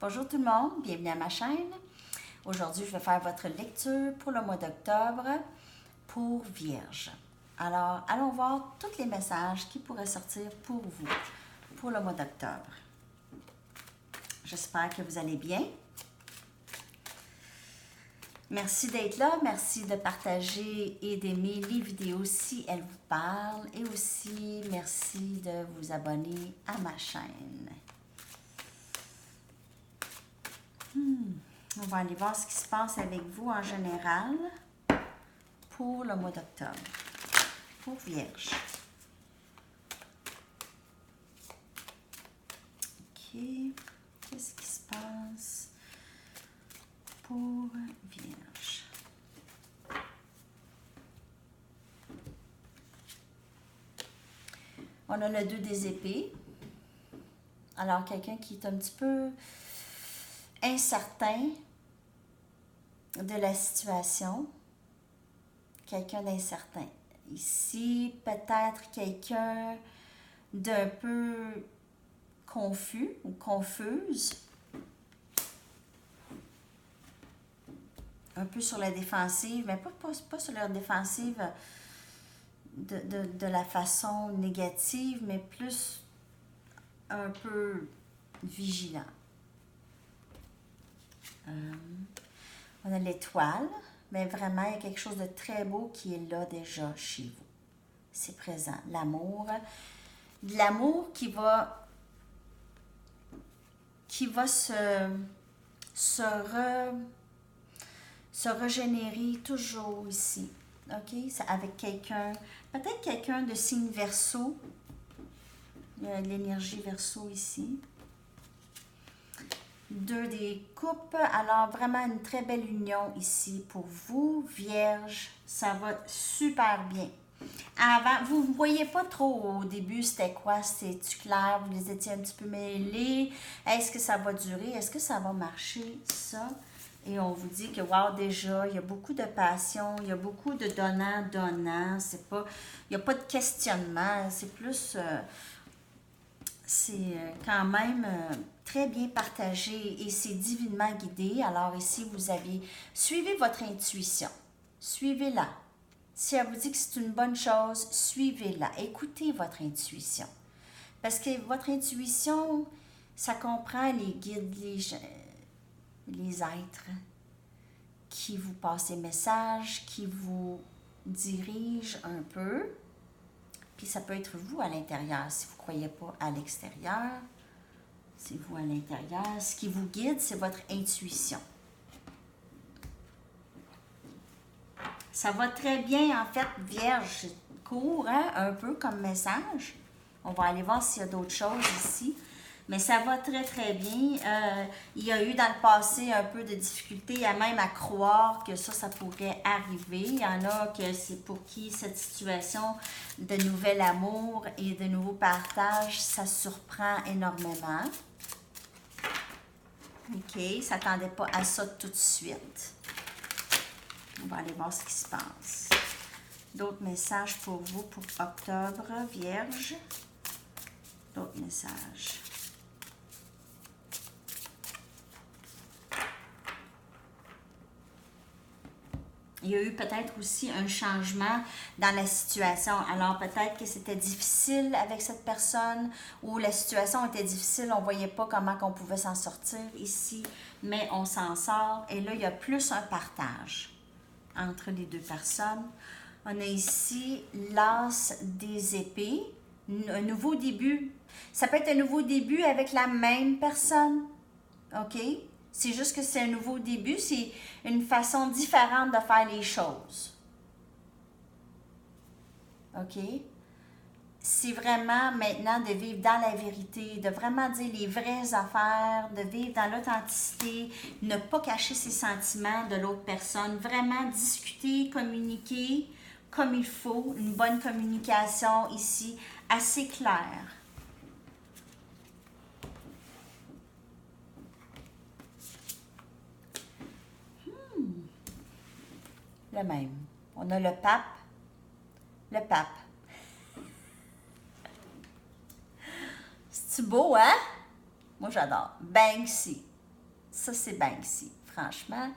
Bonjour tout le monde, bienvenue à ma chaîne. Aujourd'hui, je vais faire votre lecture pour le mois d'octobre pour Vierge. Alors, allons voir tous les messages qui pourraient sortir pour vous pour le mois d'octobre. J'espère que vous allez bien. Merci d'être là, merci de partager et d'aimer les vidéos si elles vous parlent et aussi merci de vous abonner à ma chaîne. On va aller voir ce qui se passe avec vous en général pour le mois d'octobre, pour Vierge. OK, qu'est-ce qui se passe pour Vierge? On a le 2 des épées. Alors, quelqu'un qui est un petit peu incertain de la situation, quelqu'un d'incertain. Ici, peut-être quelqu'un d'un peu confus ou confuse, un peu sur la défensive, mais pas sur la défensive de la façon négative, mais plus un peu vigilant. On a l'étoile, mais vraiment, il y a quelque chose de très beau qui est là déjà chez vous. C'est présent. L'amour. L'amour qui va se régénérer toujours ici. OK? C'est avec quelqu'un, peut-être quelqu'un de signe Verseau. Il y a l'énergie Verseau ici. 2 des coupes, alors vraiment une très belle union ici pour vous, Vierge, ça va super bien. Avant, vous ne voyez pas trop au début c'était quoi, c'était clair, vous les étiez un petit peu mêlés, est-ce que ça va durer, est-ce que ça va marcher, ça? Et on vous dit que, wow, déjà, il y a beaucoup de passion, il y a beaucoup de donnant, c'est pas, il n'y a pas de questionnement, c'est plus... c'est quand même très bien partagé et c'est divinement guidé. Alors ici, vous avez suivez votre intuition. Suivez-la. Si elle vous dit que c'est une bonne chose, suivez-la. Écoutez votre intuition. Parce que votre intuition, ça comprend les guides, les êtres qui vous passent des messages, qui vous dirigent un peu. Puis ça peut être vous à l'intérieur, si vous ne croyez pas à l'extérieur. C'est vous à l'intérieur. Ce qui vous guide, c'est votre intuition. Ça va très bien, en fait, Vierge. Court, hein, un peu comme message. On va aller voir s'il y a d'autres choses ici. Mais ça va très, très bien. Il y a eu dans le passé un peu de difficultés, même à croire que ça pourrait arriver. Il y en a que c'est pour qui cette situation de nouvel amour et de nouveau partage, ça surprend énormément. OK, ne s'attendait pas à ça tout de suite. On va aller voir ce qui se passe. D'autres messages pour vous pour octobre, Vierge. D'autres messages. Il y a eu peut-être aussi un changement dans la situation. Alors, peut-être que c'était difficile avec cette personne ou la situation était difficile. On ne voyait pas comment on pouvait s'en sortir ici, mais on s'en sort. Et là, il y a plus un partage entre les deux personnes. On a ici l'As des épées, un nouveau début. Ça peut être un nouveau début avec la même personne, OK? C'est juste que c'est un nouveau début, c'est une façon différente de faire les choses. OK? C'est vraiment maintenant de vivre dans la vérité, de vraiment dire les vraies affaires, de vivre dans l'authenticité, ne pas cacher ses sentiments de l'autre personne, vraiment discuter, communiquer comme il faut, une bonne communication ici, assez claire. Le même. On a le pape. Le pape. C'est-tu beau, hein? Moi, j'adore. Banksy. Ça, c'est bien ici, franchement.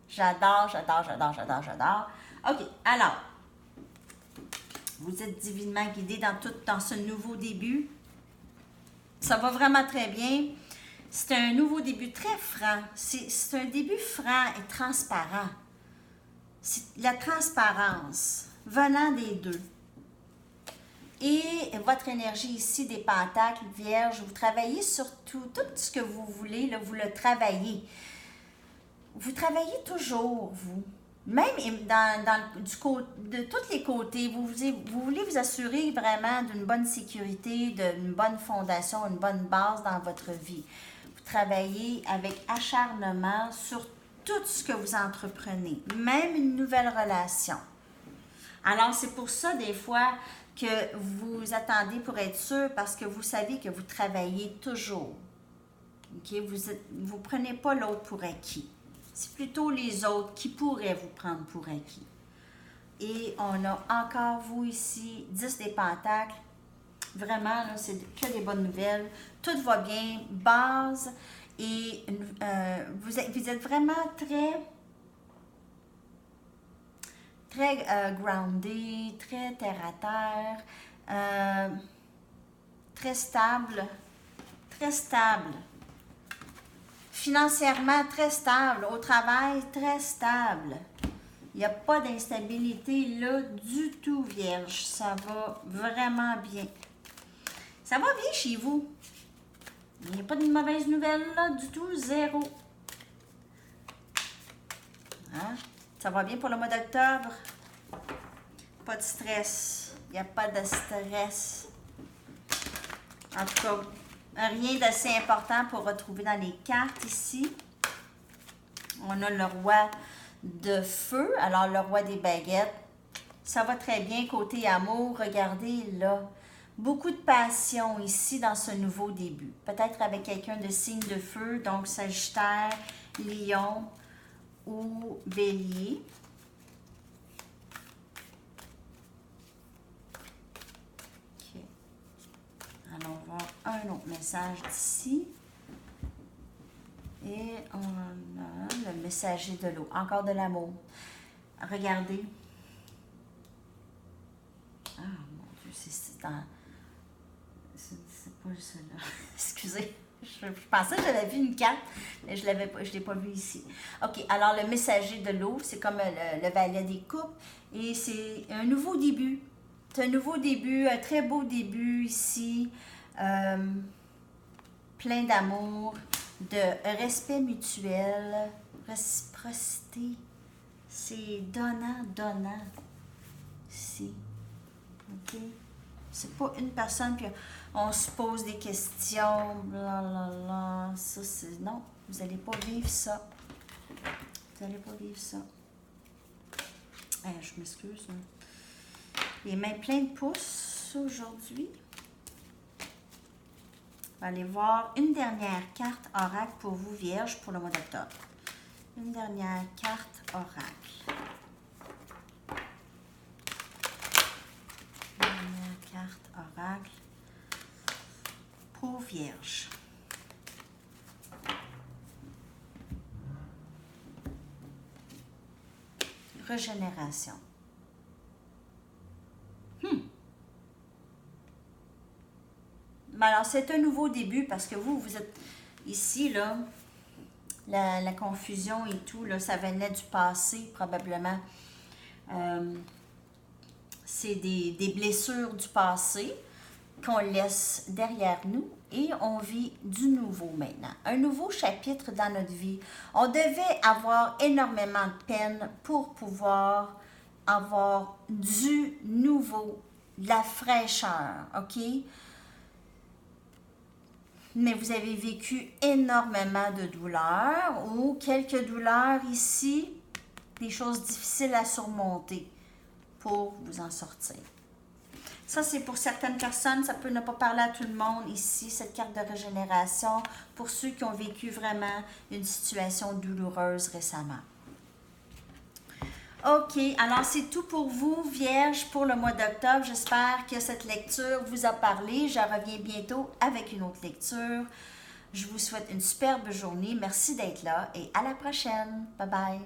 J'adore, j'adore, j'adore, j'adore, j'adore. OK, alors, vous êtes divinement guidé dans ce nouveau début. Ça va vraiment très bien. C'est un nouveau début très franc. C'est un début franc et transparent. C'est la transparence venant des deux. Et votre énergie ici des pentacles, Vierge, vous travaillez sur tout ce que vous voulez, là, vous le travaillez. Vous travaillez toujours, vous. Même de tous les côtés, vous voulez vous assurer vraiment d'une bonne sécurité, d'une bonne fondation, une bonne base dans votre vie. Vous travaillez avec acharnement sur tout ce que vous entreprenez, même une nouvelle relation. Alors, c'est pour ça, des fois, que vous attendez pour être sûr, parce que vous savez que vous travaillez toujours. Okay? Vous ne prenez pas l'autre pour acquis. C'est plutôt les autres qui pourraient vous prendre pour acquis. Et on a encore, vous ici, 10 des pentacles. Vraiment, là, c'est que des bonnes nouvelles. Tout va bien, base. Et vous êtes vraiment très groundé, très terre à terre, très stable. Financièrement, très stable. Au travail, très stable. Il n'y a pas d'instabilité là du tout, Vierge. Ça va vraiment bien. Ça va bien chez vous. Il n'y a pas de mauvaise nouvelle là du tout. Zéro. Hein? Ça va bien pour le mois d'octobre. Pas de stress. Il n'y a pas de stress. En tout cas, rien d'assez important pour retrouver dans les cartes ici. On a le roi de feu, alors le roi des baguettes. Ça va très bien côté amour. Regardez là, beaucoup de passion ici dans ce nouveau début. Peut-être avec quelqu'un de signe de feu, donc Sagittaire, Lion ou Bélier. OK. Allons voir un autre message d'ici. Et on a le messager de l'eau. Encore de l'amour. Regardez. Ah, mon Dieu, c'est pas celui-là. Excusez. Je pensais que j'avais vu une carte, mais je ne l'ai pas vu ici. OK, alors le messager de l'eau, c'est comme le valet des coupes. Et c'est un nouveau début. C'est un nouveau début, un très beau début ici. Plein d'amour, de respect mutuel, réciprocité. C'est donnant. Ici. OK? C'est pas une personne, puis on se pose des questions, blablabla. Ça, c'est... Non, vous n'allez pas vivre ça. Vous n'allez pas vivre ça. Je m'excuse. Les mains pleines de pouces aujourd'hui. On va aller voir une dernière carte oracle pour vous, Vierge, pour le mois d'octobre. Une dernière carte oracle. Une dernière carte oracle pour Vierge. Régénération. Alors, c'est un nouveau début parce que vous êtes ici, là, la confusion et tout, là, ça venait du passé, probablement. C'est des blessures du passé qu'on laisse derrière nous et on vit du nouveau maintenant. Un nouveau chapitre dans notre vie. On devait avoir énormément de peine pour pouvoir avoir du nouveau, de la fraîcheur, OK? Mais vous avez vécu énormément de douleurs ou quelques douleurs ici, des choses difficiles à surmonter pour vous en sortir. Ça, c'est pour certaines personnes, ça peut ne pas parler à tout le monde ici, cette carte de régénération, pour ceux qui ont vécu vraiment une situation douloureuse récemment. OK, alors c'est tout pour vous, Vierge, pour le mois d'octobre. J'espère que cette lecture vous a parlé. Je reviens bientôt avec une autre lecture. Je vous souhaite une superbe journée. Merci d'être là et à la prochaine. Bye bye.